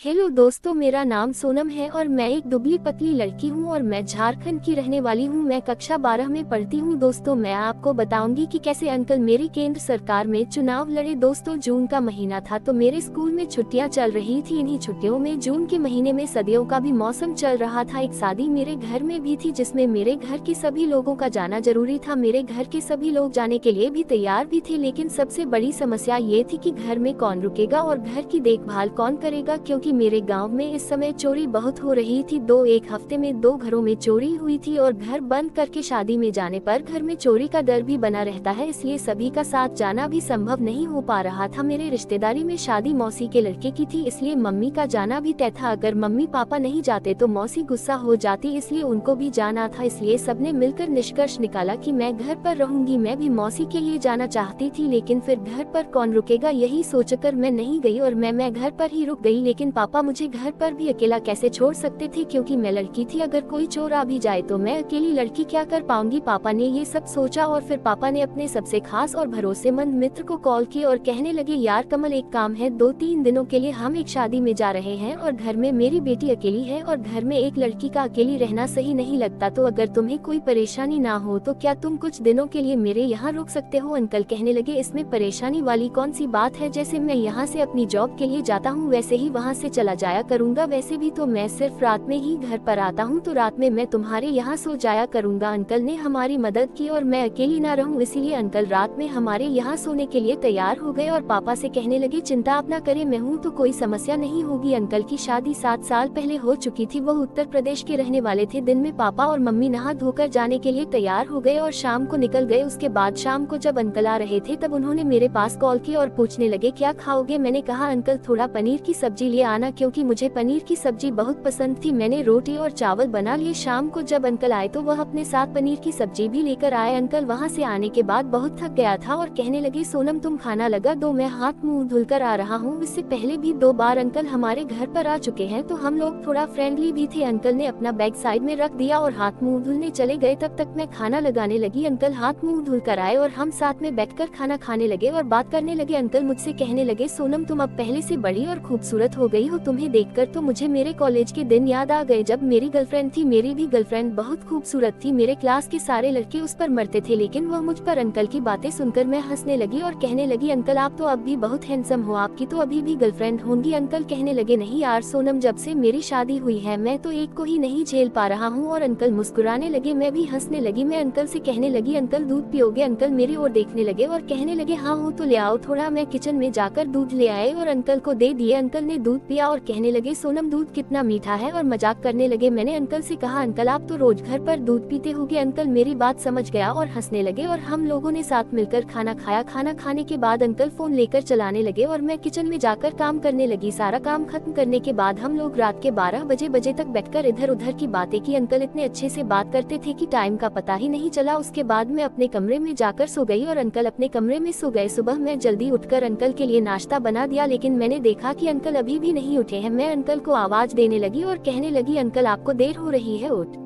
Hello दोस्तों, मेरा नाम सोनम है और मैं एक दुबली पतली लड़की हूँ और मैं झारखंड की रहने वाली हूँ। मैं कक्षा 12 में पढ़ती हूँ। दोस्तों, मैं आपको बताऊंगी कि कैसे अंकल मेरी केंद्र सरकार में चुनाव लड़े। दोस्तों, जून का महीना था तो मेरे स्कूल में छुट्टियाँ चल रही थी। इन्हीं छुट्टियों में जून के महीने में सर्दियों का भी मौसम चल रहा था। एक शादी मेरे घर में भी थी जिसमें मेरे घर के सभी लोगों का जाना जरूरी था। मेरे घर के सभी लोग जाने के लिए भी तैयार भी थे, लेकिन सबसे बड़ी समस्या ये थी कि घर में कौन रुकेगा और घर की देखभाल कौन करेगा, क्योंकि मेरे गांव में इस समय चोरी बहुत हो रही थी। एक हफ्ते में 2 घरों में चोरी हुई थी और घर बंद करके शादी में जाने पर घर में चोरी का डर भी बना रहता है, इसलिए सभी का साथ जाना भी संभव नहीं हो पा रहा था। मेरे रिश्तेदारी में शादी मौसी के लड़के की थी, इसलिए मम्मी का जाना भी तय था। अगर मम्मी पापा नहीं जाते तो मौसी गुस्सा हो जाती, इसलिए उनको भी जाना था। इसलिए सबने मिलकर निष्कर्ष निकाला कि मैं घर पर रहूंगी। मैं भी मौसी के लिए जाना चाहती थी, लेकिन फिर घर पर कौन रुकेगा यही सोचकर मैं नहीं गई और मैं घर पर ही रुक गई। लेकिन पापा मुझे घर पर भी अकेला कैसे छोड़ सकते थे, क्योंकि मैं लड़की थी। अगर कोई चोर आ भी जाए तो मैं अकेली लड़की क्या कर पाऊंगी। पापा ने ये सब सोचा और फिर पापा ने अपने सबसे खास और भरोसेमंद मित्र को कॉल की और कहने लगे, यार कमल, एक काम है, 2-3 दिनों के लिए हम एक शादी में जा रहे हैं और घर में मेरी बेटी अकेली है और घर में एक लड़की का अकेली रहना सही नहीं लगता। तो अगर तुम्हें कोई परेशानी ना हो तो क्या तुम कुछ दिनों के लिए मेरे यहाँ रुक सकते हो। अंकल कहने लगे, इसमें परेशानी वाली कौन सी बात है। जैसे मैं यहाँ से अपनी जॉब के लिए जाता हूँ वैसे ही वहाँ से चला जाया करूँगा। वैसे भी तो मैं सिर्फ रात में ही घर पर आता हूँ, तो रात में मैं तुम्हारे यहाँ सो जाया करूँगा। अंकल ने हमारी मदद की और मैं अकेली ना रहूँ, इसीलिए अंकल रात में हमारे यहाँ सोने के लिए तैयार हो गए और पापा से कहने लगे, चिंता आप ना करें, मैं हूँ तो कोई समस्या नहीं होगी। अंकल की शादी 7 साल पहले हो चुकी थी। वो उत्तर प्रदेश के रहने वाले थे। दिन में पापा और मम्मी नहा धोकर जाने के लिए तैयार हो गए और शाम को निकल गए। उसके बाद शाम को जब अंकल आ रहे थे तब उन्होंने मेरे पास कॉल की और पूछने लगे, क्या खाओगे। मैंने कहा, अंकल थोड़ा पनीर की सब्जी ले आना, क्योंकि मुझे पनीर की सब्जी बहुत पसंद थी। मैंने रोटी और चावल बना लिए। शाम को जब अंकल आए तो वह अपने साथ पनीर की सब्जी भी लेकर आए। अंकल वहाँ से आने के बाद बहुत थक गया था और कहने लगे, सोनम तुम खाना लगा दो, मैं हाथ मुंह धुलकर आ रहा हूँ। इससे पहले भी 2 बार अंकल हमारे घर पर आ चुके हैं तो हम लोग थोड़ा फ्रेंडली भी थे। अंकल ने अपना बैग साइड में रख दिया और हाथ मुंह धुलने चले गए। तब तक मैं खाना लगाने लगी। अंकल हाथ मुंह धुल कर आए और हम साथ में बैठकर खाना खाने लगे और बात करने लगे। अंकल मुझसे कहने लगे, सोनम तुम अब पहले से बड़ी और खूबसूरत हो गई हो। तुम्हें देखकर तो मुझे मेरे कॉलेज के दिन याद आ गए जब मेरी गर्लफ्रेंड थी। मेरी भी गर्लफ्रेंड बहुत खूबसूरत थी। मेरे क्लास के सारे लड़के उस पर मरते थे, लेकिन वह मुझ पर। अंकल की बातें सुनकर मैं हंसने लगी और कहने लगी, अंकल आप तो अब भी बहुत हैंडसम हो, आपकी तो अभी भी गर्लफ्रेंड होंगी। अंकल कहने लगे, नहीं यार सोनम, जब से मेरी शादी हुई है मैं तो एक को ही नहीं झेल पा रहा हूँ। और अंकल मुस्कुराने लगे। मैं भी हंसने लगी। मैं अंकल से कहने लगी, अंकल दूध पियोगे। अंकल मेरी ओर देखने लगे और कहने लगे, हाँ हो तो ले आओ थोड़ा। मैं किचन में जाकर दूध ले आए और अंकल को दे दिए। अंकल ने दूध पिया और कहने लगे, सोनम दूध कितना मीठा है, और मजाक करने लगे। मैंने अंकल से कहा, अंकल आप तो रोज घर पर दूध पीते होगे। अंकल मेरी बात समझ गया और हंसने लगे और हम लोगों ने साथ मिलकर खाना खाया। खाना खाने के बाद अंकल फोन लेकर चलाने लगे और मैं किचन में जाकर काम करने लगी। सारा काम खत्म करने के बाद हम लोग रात के 12 बजे तक बैठकर इधर उधर की बातें की। अंकल इतने अच्छे से बात करते थे कि टाइम का पता ही नहीं चला। उसके बाद मैं अपने कमरे में जाकर सो गई और अंकल अपने कमरे में सो गए। सुबह मैं जल्दी उठकर अंकल के लिए नाश्ता बना दिया, लेकिन मैंने देखा कि अंकल अभी भी नहीं उठे हैं। मैं अंकल को आवाज देने लगी और कहने लगी, अंकल आपको देर हो रही है, उठ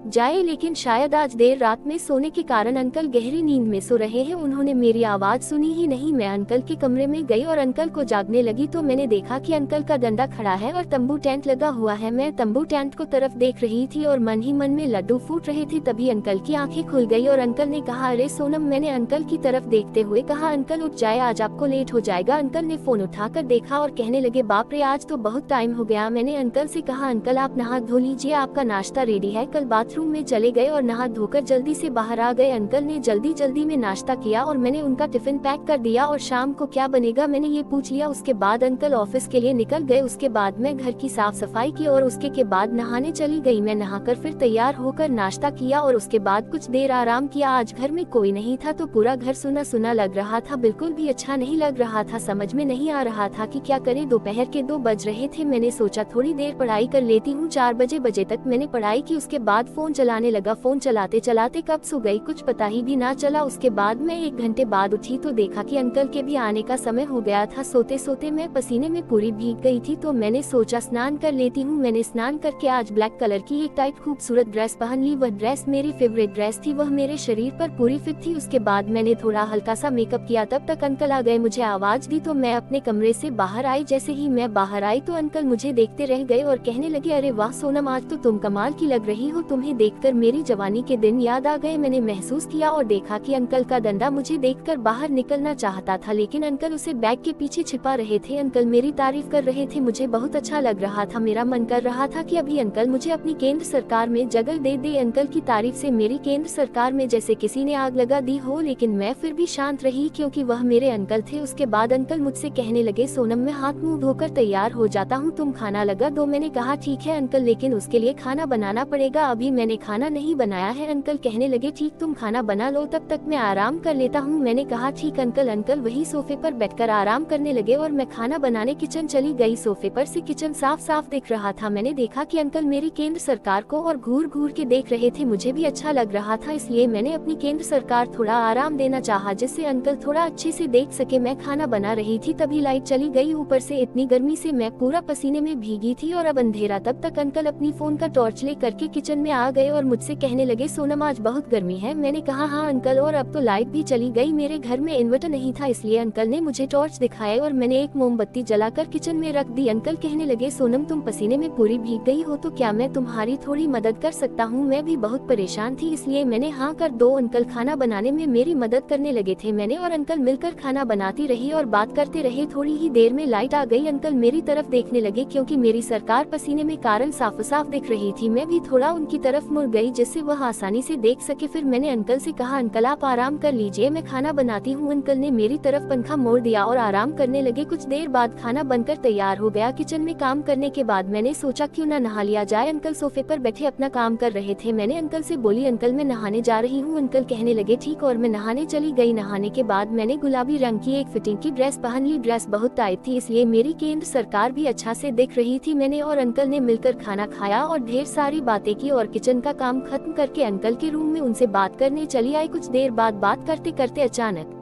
जाए। लेकिन शायद आज देर रात में सोने के कारण अंकल गहरी नींद में सो रहे हैं। उन्होंने मेरी आवाज सुनी ही नहीं। मैं अंकल के कमरे में गई और अंकल को जागने लगी तो मैंने देखा कि अंकल का डंडा खड़ा है और तंबू टेंट लगा हुआ है। मैं तंबू टेंट को तरफ देख रही थी और मन ही मन में लड्डू फूट रहे थे। तभी अंकल की आंखें खुल गई और अंकल ने कहा, अरे सोनम। मैंने अंकल की तरफ देखते हुए कहा, अंकल उठ जाए, आज आपको लेट हो जाएगा। अंकल ने फोन उठाकर देखा और कहने लगे, बाप रे आज तो बहुत टाइम हो गया। मैंने अंकल से कहा, अंकल आप नहा धो लीजिए, आपका नाश्ता रेडी है। कल बाथरूम में चले गए और नहा धोकर जल्दी से बाहर आ गए। अंकल ने जल्दी जल्दी में नाश्ता किया और मैंने उनका टिफिन पैक कर दिया और शाम को क्या बनेगा मैंने ये पूछ लिया। उसके बाद अंकल ऑफिस के लिए निकल गए। उसके बाद मैं घर की साफ सफाई की और उसके के बाद नहाने चली गई। मैं नहाकर फिर तैयार होकर नाश्ता किया और उसके बाद कुछ देर आराम किया। आज घर में कोई नहीं था तो पूरा घर सुना सुना लग रहा था, बिल्कुल भी अच्छा नहीं लग रहा था। समझ में नहीं आ रहा था कि क्या करें। दोपहर के 2 बज रहे थे। मैंने सोचा थोड़ी देर पढ़ाई कर लेती हूँ। 4 बजे तक मैंने पढ़ाई की। उसके बाद फोन चलाने लगा। फोन चलाते चलाते कब सो गई कुछ पता ही भी ना चला। उसके बाद मैं 1 घंटे बाद उठी तो देखा कि अंकल के भी आने का समय हो गया था। सोते सोते मैं पसीने में पूरी भीग गई थी तो मैंने सोचा स्नान कर लेती हूँ। मैंने स्नान करके आज ब्लैक कलर की एक टाइट खूबसूरत ड्रेस पहन ली। वह ड्रेस मेरी फेवरेट ड्रेस थी, वह मेरे शरीर पर पूरी फिट थी। उसके बाद मैंने थोड़ा हल्का सा मेकअप किया, तब तक अंकल आ गए। मुझे आवाज दी तो मैं अपने कमरे से बाहर आई। जैसे ही मैं बाहर आई तो अंकल मुझे देखते रह गए और कहने लगे, अरे वाह सोनम, आज तो तुम कमाल की लग रही हो, तुम्हें देखकर मेरी जवानी के दिन याद आ गए। मैंने महसूस किया और देखा कि अंकल का डंडा मुझे देखकर बाहर निकलना चाहता था, लेकिन अंकल उसे बैग के पीछे छिपा रहे थे। अंकल मेरी तारीफ कर रहे थे, मुझे बहुत अच्छा लग रहा था। मेरा मन कर रहा था कि अभी अंकल मुझे अपनी केंद्र सरकार में जगह दे दे। अंकल की तारीफ से मेरी केंद्र सरकार में जैसे किसी ने आग लगा दी हो, लेकिन मैं फिर भी शांत रही क्योंकि वह मेरे अंकल थे। उसके बाद अंकल मुझसे कहने लगे, सोनम मैं हाथ मुंह धोकर तैयार हो जाता हूँ, तुम खाना लगा दो। मैंने कहा ठीक है अंकल, लेकिन उसके लिए खाना बनाना पड़ेगा, अभी मैंने खाना नहीं बनाया है। अंकल कहने लगे, ठीक तुम खाना बना लो, तब तक मैं आराम कर लेता हूँ। मैंने कहा ठीक अंकल। अंकल वही सोफे पर बैठकर आराम करने लगे और मैं खाना बनाने किचन चली गई। सोफे पर से किचन साफ साफ दिख रहा था। मैंने देखा कि अंकल मेरी केंद्र सरकार को और घूर घूर के देख रहे थे। मुझे भी अच्छा लग रहा था, इसलिए मैंने अपनी केंद्र सरकार थोड़ा आराम देना चाहा, जिससे अंकल थोड़ा अच्छे से देख सके। मैं खाना बना रही थी तभी लाइट चली गई। ऊपर से इतनी गर्मी से मैं पूरा पसीने में भीगी थी और अब अंधेरा। तब तक अंकल अपनी फोन का टॉर्च ले करके किचन में आ गए और मुझसे कहने लगे, सोनम आज बहुत गर्मी है। मैंने कहा हाँ अंकल, और अब तो लाइट भी चली गई। मेरे घर में इन्वर्टर नहीं था, इसलिए अंकल ने मुझे टॉर्च दिखाया और मैंने एक मोमबत्ती जलाकर किचन में रख दी। अंकल कहने लगे, सोनम तुम पसीने में पूरी भीग गई हो, तो क्या मैं तुम्हारी थोड़ी मदद कर सकता हूँ? मैं भी बहुत परेशान थी, इसलिए मैंने हाँ कर दो। अंकल खाना बनाने में मेरी मदद करने लगे थे। मैंने और अंकल मिलकर खाना बनाती रही और बात करते रहे। थोड़ी ही देर में लाइट आ गई। अंकल मेरी तरफ देखने लगे क्योंकि मेरी सरकार पसीने में कारण साफ साफ दिख रही थी। मैं भी थोड़ा उनकी तरफ मुड़ गई जिससे वह आसानी से देख सके। फिर मैंने अंकल से कहा, अंकल आप आराम कर लीजिए, मैं खाना बनाती हूँ। अंकल ने मेरी तरफ पंखा मोड़ दिया और आराम करने लगे। कुछ देर बाद खाना बनकर तैयार हो गया। किचन में काम करने के बाद मैंने सोचा क्यों ना नहा लिया जाए। अंकल सोफे पर बैठे अपना काम कर रहे थे। मैंने अंकल से बोली, अंकल मैं नहाने जा रही हूँ। अंकल कहने लगे ठीक, और मैं नहाने चली गई। नहाने के बाद मैंने गुलाबी रंग की एक फिटिंग की ड्रेस पहन ली। ड्रेस बहुत टाइट थी, इसलिए मेरी केंद्र सरकार भी अच्छा से दिख रही थी। मैंने और अंकल ने मिलकर खाना खाया और ढेर सारी बातें की और किचन का काम खत्म करके अंकल के रूम में उनसे बात करने चली आई। कुछ देर बाद बात करते करते अचानक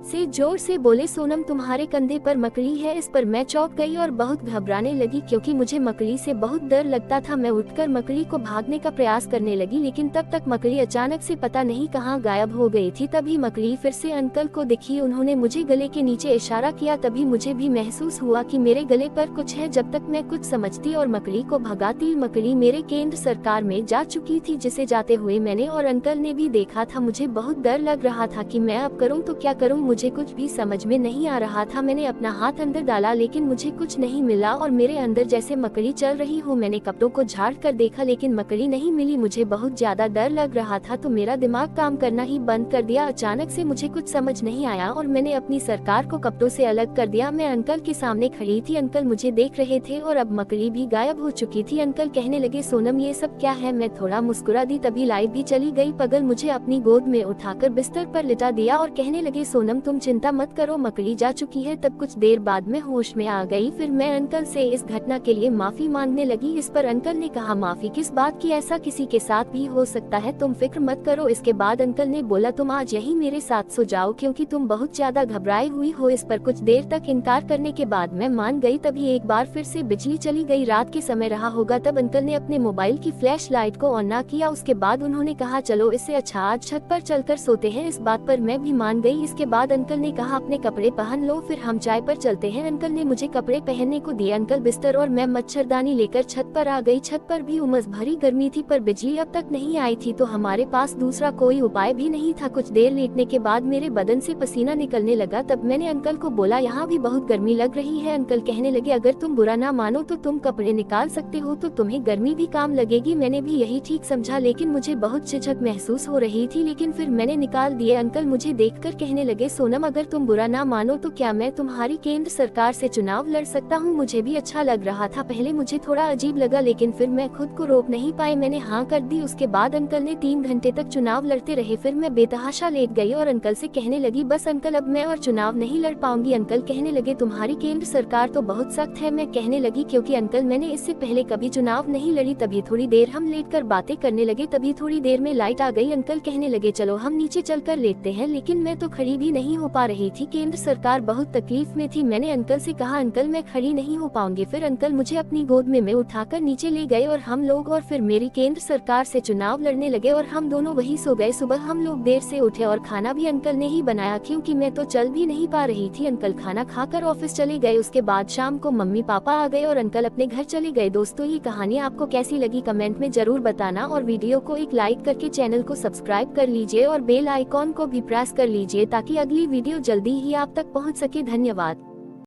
से जोर से बोले, सोनम तुम्हारे कंधे पर मकड़ी है। इस पर मैं चौंक गई और बहुत घबराने लगी क्योंकि मुझे मकड़ी से बहुत डर लगता था। मैं उठकर मकड़ी को भागने का प्रयास करने लगी, लेकिन तब तक मकड़ी अचानक से पता नहीं कहां गायब हो गई थी। तभी मकड़ी फिर से अंकल को दिखी। उन्होंने मुझे गले के नीचे इशारा किया। तभी मुझे भी महसूस हुआ कि मेरे गले पर कुछ है। जब तक मैं कुछ समझती और मकड़ी को भगाती, मकड़ी मेरे केंद्र सरकार में जा चुकी थी, जिसे जाते हुए मैंने और अंकल ने भी देखा था। मुझे बहुत डर लग रहा था कि मैं अब करूं तो क्या करूं, मुझे कुछ भी समझ में नहीं आ रहा था। मैंने अपना हाथ अंदर डाला लेकिन मुझे कुछ नहीं मिला और मेरे अंदर जैसे मकड़ी चल रही हो। मैंने कपड़ों को झाड़ कर देखा लेकिन मकड़ी नहीं मिली। मुझे बहुत ज्यादा डर लग रहा था तो मेरा दिमाग काम करना ही बंद कर दिया। अचानक से मुझे कुछ समझ नहीं आया और मैंने अपनी सरकार को कपड़ों से अलग कर दिया। मैं अंकल के सामने खड़ी थी, अंकल मुझे देख रहे थे और अब मकड़ी भी गायब हो चुकी थी। अंकल कहने लगे, सोनम ये सब क्या है? मैं थोड़ा मुस्कुरा दी। तभी लाइट भी चली गई। पगल मुझे अपनी गोद में उठाकर बिस्तर पर लिटा दिया और कहने लगे, सोनम तुम चिंता मत करो, मकड़ी जा चुकी है। तब कुछ देर बाद मैं होश में आ गई। फिर मैं अंकल से इस घटना के लिए माफी मांगने लगी। इस पर अंकल ने कहा, माफी किस बात की, ऐसा किसी के साथ भी हो सकता है, तुम फिक्र मत करो। इसके बाद अंकल ने बोला, तुम आज यही मेरे साथ सो जाओ क्योंकि तुम बहुत ज्यादा घबराई हुई हो। इस पर कुछ देर तक इनकार करने के बाद मैं मान गई। तभी एक बार फिर से बिजली चली गई। रात के समय रहा होगा तब अंकल ने अपने मोबाइल की फ्लैश लाइट को ऑन ना किया। उसके बाद उन्होंने कहा, चलो इससे अच्छा आज छत पर चलकर सोते हैं। इस बात पर मैं भी मान गई। इसके बाद अंकल ने कहा, अपने कपड़े पहन लो, फिर हम चाय पर चलते हैं। अंकल ने मुझे कपड़े पहनने को दिए। अंकल बिस्तर और मैं मच्छरदानी लेकर छत पर आ गई। छत पर भी उमस भरी गर्मी थी पर बिजली अब तक नहीं आई थी तो हमारे पास दूसरा कोई उपाय भी नहीं था। कुछ देर लेटने के बाद मेरे बदन से पसीना निकलने लगा। तब मैंने अंकल को बोला, यहाँ भी बहुत गर्मी लग रही है। अंकल कहने लगे, अगर तुम बुरा ना मानो तो तुम कपड़े निकाल सकते हो, तो तुम्हें गर्मी भी काम लगेगी। मैंने भी यही ठीक समझा लेकिन मुझे बहुत झिझक महसूस हो रही थी, लेकिन फिर मैंने निकाल दिए। अंकल मुझे देखकर कहने लगे, सोनम, अगर तुम बुरा ना मानो तो क्या मैं तुम्हारी केंद्र सरकार से चुनाव लड़ सकता हूँ? मुझे भी अच्छा लग रहा था, पहले मुझे थोड़ा अजीब लगा लेकिन फिर मैं खुद को रोक नहीं पाई, मैंने हाँ कर दी। उसके बाद अंकल ने 3 घंटे तक चुनाव लड़ते रहे, फिर मैं बेतहाशा लेट गई और अंकल से कहने लगी, बस अंकल अब मैं और चुनाव नहीं लड़ पाऊंगी। अंकल कहने लगे, तुम्हारी केंद्र सरकार तो बहुत सख्त है। मैं कहने लगी, क्योंकि अंकल मैंने इससे पहले कभी चुनाव नहीं लड़ी। तभी थोड़ी देर हम लेट कर बातें करने लगे, तभी थोड़ी देर में लाइट आ गई। अंकल कहने लगे, चलो हम नीचे चलकर लेटते हैं, लेकिन मैं तो खड़ी भी नहीं हो पा रही थी। केंद्र सरकार बहुत तकलीफ में थी। मैंने अंकल से कहा, अंकल मैं खड़ी नहीं हो पाऊंगी। फिर अंकल मुझे अपनी गोद में उठाकर नीचे ले गए और हम लोग और फिर मेरी केंद्र सरकार से चुनाव लड़ने लगे और हम दोनों वही सो गए। सुबह हम लोग देर से उठे और खाना भी अंकल ने ही बनाया, क्योंकि मैं तो चल भी नहीं पा रही थी। अंकल खाना खाकर ऑफिस चले गए। उसके बाद शाम को मम्मी पापा आ गए और अंकल अपने घर चले गए। दोस्तों, ये कहानी आपको कैसी लगी कमेंट में जरूर बताना और वीडियो को एक लाइक करके चैनल को सब्सक्राइब कर लीजिए और बेल आइकॉन को भी प्रेस कर लीजिए ताकि अगली वीडियो जल्दी ही आप तक पहुंच सके। धन्यवाद।